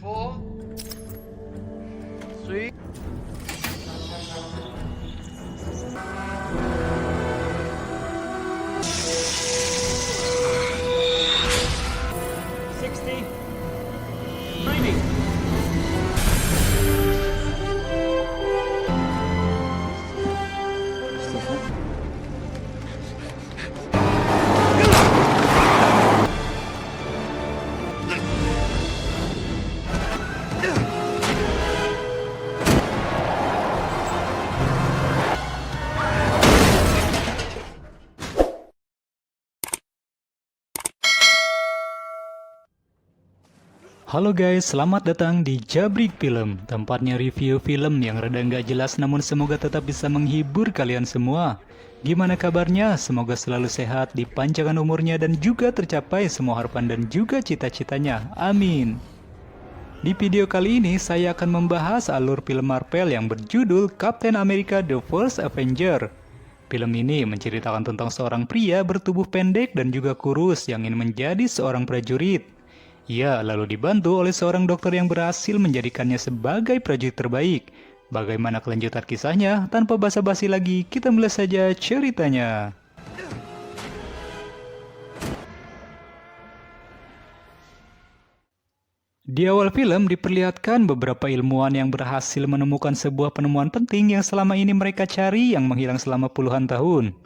4, 3. Halo guys, selamat datang di Jabrik Film, tempatnya review film yang rada nggak jelas namun semoga tetap bisa menghibur kalian semua. Gimana kabarnya? Semoga selalu sehat, dipanjangkan umurnya dan juga tercapai semua harapan dan juga cita-citanya. Amin. Di video kali ini saya akan membahas alur film Marvel yang berjudul Captain America The First Avenger. Film ini menceritakan tentang seorang pria bertubuh pendek dan juga kurus yang ingin menjadi seorang prajurit. Ia lalu dibantu oleh seorang dokter yang berhasil menjadikannya sebagai prajurit terbaik. Bagaimana kelanjutan kisahnya? Tanpa basa-basi lagi, kita mulai saja ceritanya. Di awal film diperlihatkan beberapa ilmuwan yang berhasil menemukan sebuah penemuan penting yang selama ini mereka cari yang menghilang selama puluhan tahun.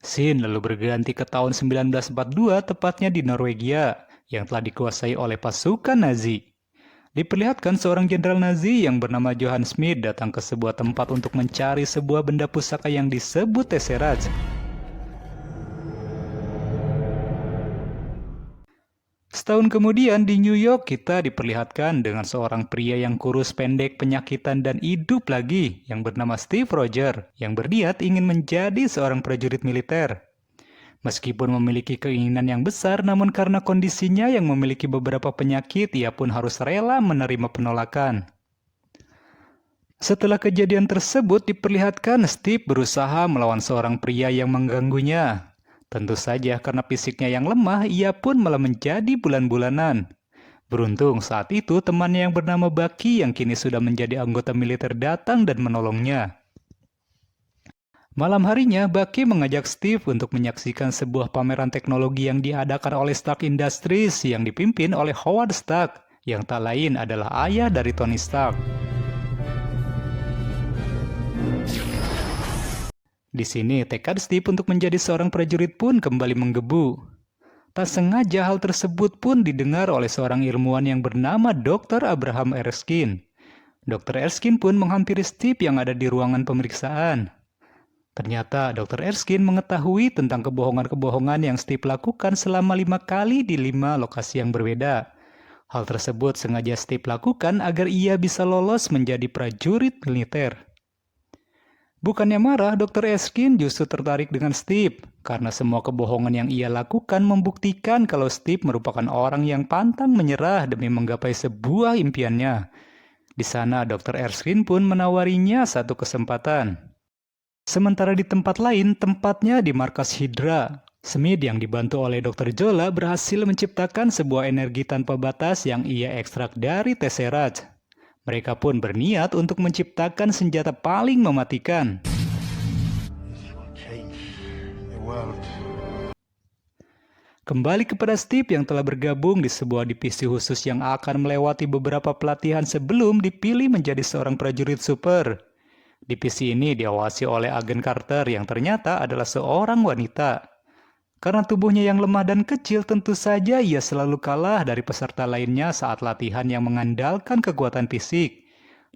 Scene lalu berganti ke tahun 1942, tepatnya di Norwegia, yang telah dikuasai oleh pasukan Nazi. Diperlihatkan seorang jenderal Nazi yang bernama Johann Schmidt datang ke sebuah tempat untuk mencari sebuah benda pusaka yang disebut Tesseract. Setahun kemudian di New York kita diperlihatkan dengan seorang pria yang kurus pendek penyakitan dan hidup lagi yang bernama Steve Rogers yang berniat ingin menjadi seorang prajurit militer. Meskipun memiliki keinginan yang besar namun karena kondisinya yang memiliki beberapa penyakit ia pun harus rela menerima penolakan. Setelah kejadian tersebut diperlihatkan Steve berusaha melawan seorang pria yang mengganggunya. Tentu saja karena fisiknya yang lemah, ia pun malah menjadi bulan-bulanan. Beruntung saat itu temannya yang bernama Bucky yang kini sudah menjadi anggota militer datang dan menolongnya. Malam harinya, Bucky mengajak Steve untuk menyaksikan sebuah pameran teknologi yang diadakan oleh Stark Industries yang dipimpin oleh Howard Stark, yang tak lain adalah ayah dari Tony Stark. Di sini, tekad Steve untuk menjadi seorang prajurit pun kembali menggebu. Tak sengaja hal tersebut pun didengar oleh seorang ilmuwan yang bernama Dr. Abraham Erskine. Dr. Erskine pun menghampiri Steve yang ada di ruangan pemeriksaan. Ternyata Dr. Erskine mengetahui tentang kebohongan-kebohongan yang Steve lakukan selama 5 kali di 5 lokasi yang berbeda. Hal tersebut sengaja Steve lakukan agar ia bisa lolos menjadi prajurit militer. Bukannya marah, Dr. Erskine justru tertarik dengan Steve karena semua kebohongan yang ia lakukan membuktikan kalau Steve merupakan orang yang pantang menyerah demi menggapai sebuah impiannya. Di sana, Dr. Erskine pun menawarinya satu kesempatan. Sementara di tempat lain, tempatnya di markas Hydra, Smith yang dibantu oleh Dr. Zola berhasil menciptakan sebuah energi tanpa batas yang ia ekstrak dari Tesseract. Mereka pun berniat untuk menciptakan senjata paling mematikan. Kembali kepada Steve yang telah bergabung di sebuah divisi khusus yang akan melewati beberapa pelatihan sebelum dipilih menjadi seorang prajurit super. Divisi ini diawasi oleh agen Carter yang ternyata adalah seorang wanita. Karena tubuhnya yang lemah dan kecil, tentu saja ia selalu kalah dari peserta lainnya saat latihan yang mengandalkan kekuatan fisik.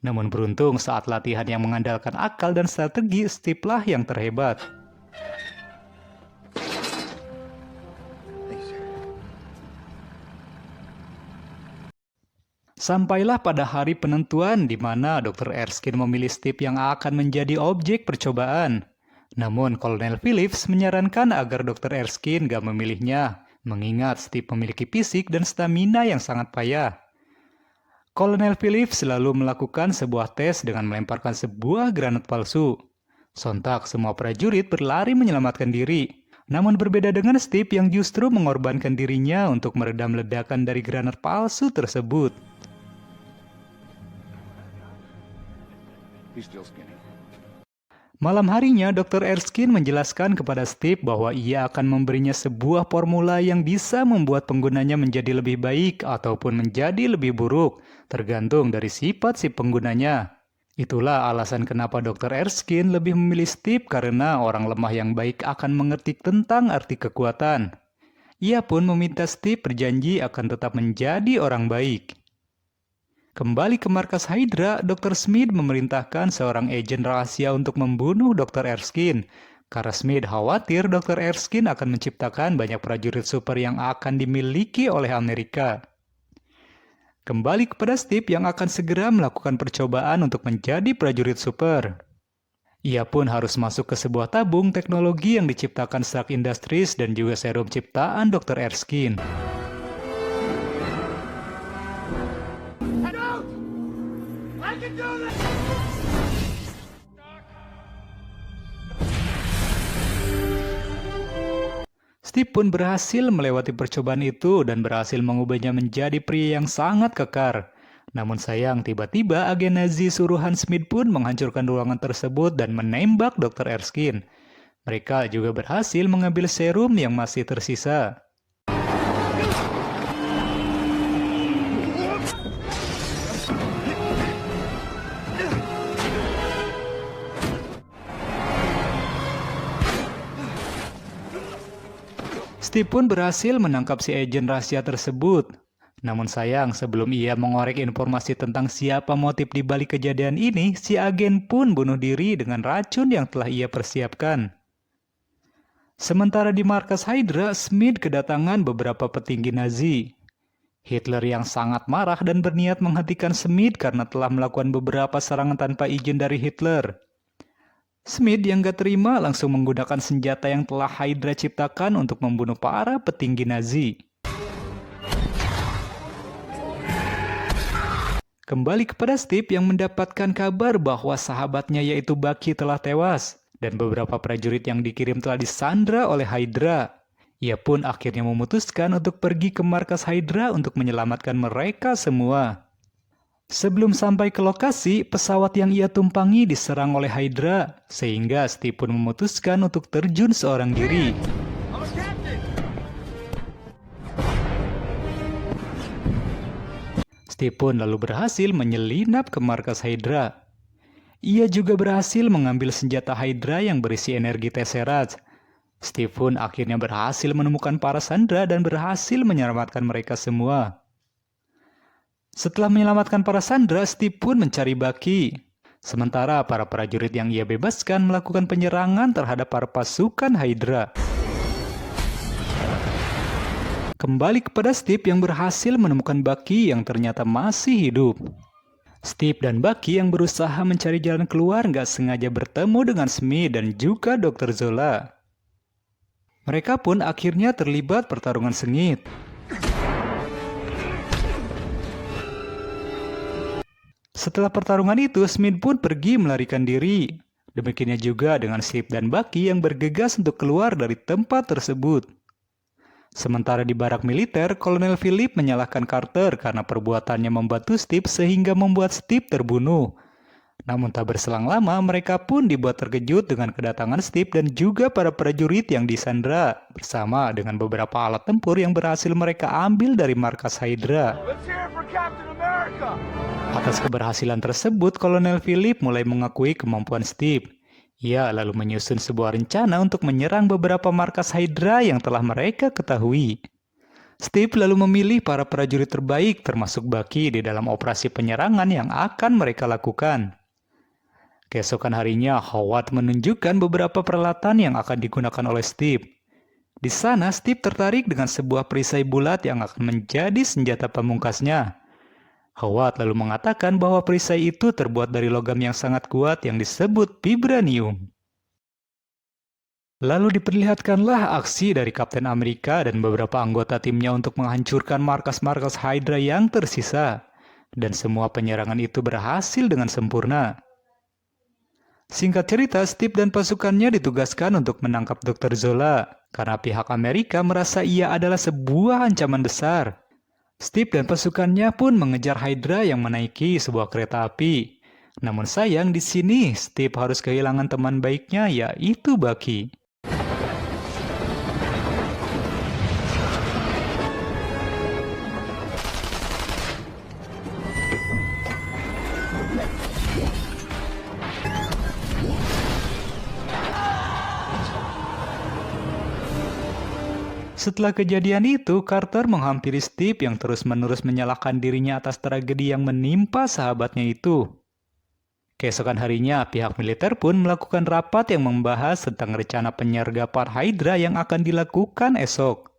Namun beruntung saat latihan yang mengandalkan akal dan strategi, Steve lah yang terhebat. Sampailah pada hari penentuan di mana Dr. Erskine memilih Steve yang akan menjadi objek percobaan. Namun, Kolonel Phillips menyarankan agar Dr. Erskine gak memilihnya, mengingat Steve memiliki fisik dan stamina yang sangat payah. Kolonel Phillips selalu melakukan sebuah tes dengan melemparkan sebuah granat palsu. Sontak semua prajurit berlari menyelamatkan diri. Namun berbeda dengan Steve yang justru mengorbankan dirinya untuk meredam ledakan dari granat palsu tersebut. He's still skinny. Malam harinya, Dr. Erskine menjelaskan kepada Steve bahwa ia akan memberinya sebuah formula yang bisa membuat penggunanya menjadi lebih baik ataupun menjadi lebih buruk, tergantung dari sifat si penggunanya. Itulah alasan kenapa Dr. Erskine lebih memilih Steve karena orang lemah yang baik akan mengerti tentang arti kekuatan. Ia pun meminta Steve berjanji akan tetap menjadi orang baik. Kembali ke markas Hydra, Dr. Smith memerintahkan seorang agen rahasia untuk membunuh Dr. Erskine. Karena Smith khawatir Dr. Erskine akan menciptakan banyak prajurit super yang akan dimiliki oleh Amerika. Kembali kepada Steve yang akan segera melakukan percobaan untuk menjadi prajurit super. Ia pun harus masuk ke sebuah tabung teknologi yang diciptakan Stark Industries dan juga serum ciptaan Dr. Erskine. Steve pun berhasil melewati percobaan itu dan berhasil mengubahnya menjadi pria yang sangat kekar. Namun sayang, tiba-tiba agen Nazi suruhan Smith pun menghancurkan ruangan tersebut dan menembak Dr. Erskine. Mereka juga berhasil mengambil serum yang masih tersisa. Steve pun berhasil menangkap si agen rahasia tersebut. Namun sayang, sebelum ia mengorek informasi tentang siapa motif di balik kejadian ini, si agen pun bunuh diri dengan racun yang telah ia persiapkan. Sementara di markas Hydra, Smith kedatangan beberapa petinggi Nazi. Hitler yang sangat marah dan berniat menghentikan Smith karena telah melakukan beberapa serangan tanpa izin dari Hitler. Smith yang gak terima langsung menggunakan senjata yang telah Hydra ciptakan untuk membunuh para petinggi Nazi. Kembali kepada Steve yang mendapatkan kabar bahwa sahabatnya yaitu Bucky telah tewas dan beberapa prajurit yang dikirim telah disandra oleh Hydra. Ia pun akhirnya memutuskan untuk pergi ke markas Hydra untuk menyelamatkan mereka semua. Sebelum sampai ke lokasi, pesawat yang ia tumpangi diserang oleh Hydra, sehingga Steve pun memutuskan untuk terjun seorang diri. Steve pun lalu berhasil menyelinap ke markas Hydra. Ia juga berhasil mengambil senjata Hydra yang berisi energi Tesseract. Steve pun akhirnya berhasil menemukan para sandera dan berhasil menyelamatkan mereka semua. Setelah menyelamatkan para sandera, Steve pun mencari Bucky. Sementara para prajurit yang ia bebaskan melakukan penyerangan terhadap para pasukan Hydra. Kembali kepada Steve yang berhasil menemukan Bucky yang ternyata masih hidup. Steve dan Bucky yang berusaha mencari jalan keluar nggak sengaja bertemu dengan Smith dan juga Dr. Zola. Mereka pun akhirnya terlibat pertarungan sengit. Setelah pertarungan itu, Smith pun pergi melarikan diri. Demikiannya juga dengan Steve dan Bucky yang bergegas untuk keluar dari tempat tersebut. Sementara di barak militer, Kolonel Philip menyalahkan Carter karena perbuatannya membantu Steve sehingga membuat Steve terbunuh. Namun tak berselang lama, mereka pun dibuat terkejut dengan kedatangan Steve dan juga para prajurit yang disandra bersama dengan beberapa alat tempur yang berhasil mereka ambil dari markas Hydra. Atas keberhasilan tersebut, Kolonel Philip mulai mengakui kemampuan Steve. Ia lalu menyusun sebuah rencana untuk menyerang beberapa markas Hydra yang telah mereka ketahui. Steve lalu memilih para prajurit terbaik termasuk Bucky di dalam operasi penyerangan yang akan mereka lakukan. Keesokan harinya, Howard menunjukkan beberapa peralatan yang akan digunakan oleh Steve. Di sana, Steve tertarik dengan sebuah perisai bulat yang akan menjadi senjata pamungkasnya. Howard lalu mengatakan bahwa perisai itu terbuat dari logam yang sangat kuat yang disebut vibranium. Lalu diperlihatkanlah aksi dari Kapten Amerika dan beberapa anggota timnya untuk menghancurkan markas-markas Hydra yang tersisa. Dan semua penyerangan itu berhasil dengan sempurna. Singkat cerita, Steve dan pasukannya ditugaskan untuk menangkap Dr. Zola. karena pihak Amerika merasa ia adalah sebuah ancaman besar. Steve dan pasukannya pun mengejar Hydra yang menaiki sebuah kereta api. Namun sayang di sini Steve harus kehilangan teman baiknya, yaitu Bucky. Setelah kejadian itu, Carter menghampiri Steve yang terus-menerus menyalahkan dirinya atas tragedi yang menimpa sahabatnya itu. Keesokan harinya, pihak militer pun melakukan rapat yang membahas tentang rencana penyergapan Hydra yang akan dilakukan esok.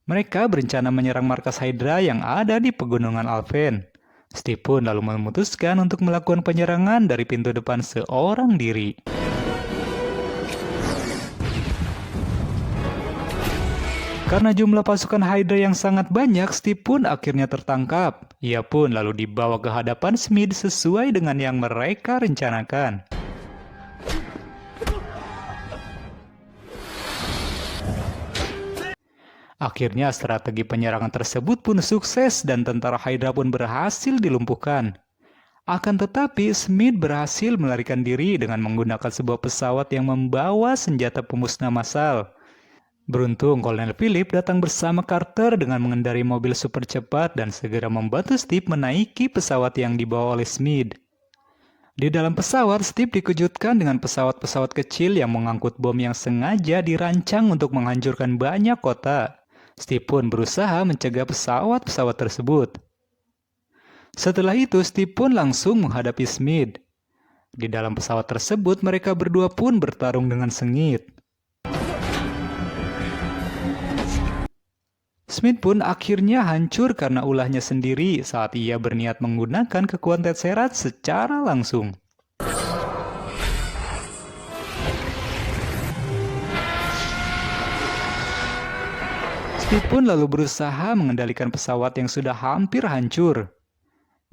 Mereka berencana menyerang markas Hydra yang ada di pegunungan Alphen. Steve pun lalu memutuskan untuk melakukan penyerangan dari pintu depan seorang diri. Karena jumlah pasukan Hydra yang sangat banyak, Steve pun akhirnya tertangkap. Ia pun lalu dibawa ke hadapan Smith sesuai dengan yang mereka rencanakan. Akhirnya strategi penyerangan tersebut pun sukses dan tentara Hydra pun berhasil dilumpuhkan. Akan tetapi, Smith berhasil melarikan diri dengan menggunakan sebuah pesawat yang membawa senjata pemusnah massal. Beruntung, Kolonel Philip datang bersama Carter dengan mengendarai mobil super cepat dan segera membantu Steve menaiki pesawat yang dibawa oleh Smith. Di dalam pesawat, Steve dikejutkan dengan pesawat-pesawat kecil yang mengangkut bom yang sengaja dirancang untuk menghancurkan banyak kota. Steve pun berusaha mencegah pesawat-pesawat tersebut. Setelah itu, Steve pun langsung menghadapi Smith. Di dalam pesawat tersebut, mereka berdua pun bertarung dengan sengit. Smith pun akhirnya hancur karena ulahnya sendiri saat ia berniat menggunakan kekuatan Tesseract secara langsung. Steve pun lalu berusaha mengendalikan pesawat yang sudah hampir hancur.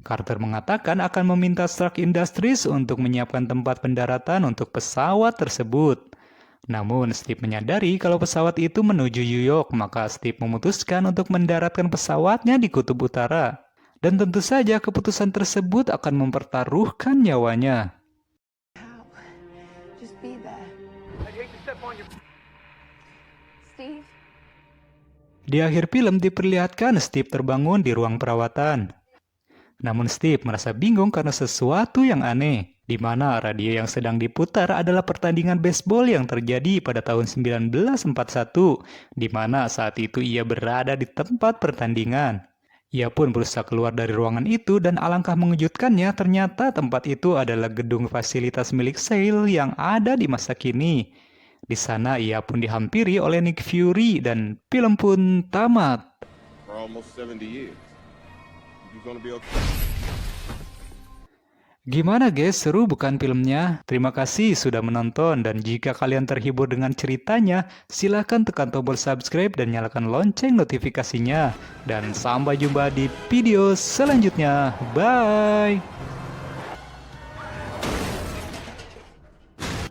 Carter mengatakan akan meminta Stark Industries untuk menyiapkan tempat pendaratan untuk pesawat tersebut. Namun, Steve menyadari kalau pesawat itu menuju New York, maka Steve memutuskan untuk mendaratkan pesawatnya di Kutub Utara. Dan tentu saja keputusan tersebut akan mempertaruhkan nyawanya. Di akhir film diperlihatkan Steve terbangun di ruang perawatan. Namun Steve merasa bingung karena sesuatu yang aneh, di mana radio yang sedang diputar adalah pertandingan baseball yang terjadi pada tahun 1941, di mana saat itu ia berada di tempat pertandingan. Ia pun berusaha keluar dari ruangan itu dan alangkah mengejutkannya ternyata tempat itu adalah gedung fasilitas milik Sale yang ada di masa kini. Di sana ia pun dihampiri oleh Nick Fury dan film pun tamat. Gimana guys, seru bukan filmnya? Terima kasih sudah menonton dan jika kalian terhibur dengan ceritanya, silahkan tekan tombol subscribe dan nyalakan lonceng notifikasinya. Dan sampai jumpa di video selanjutnya. Bye!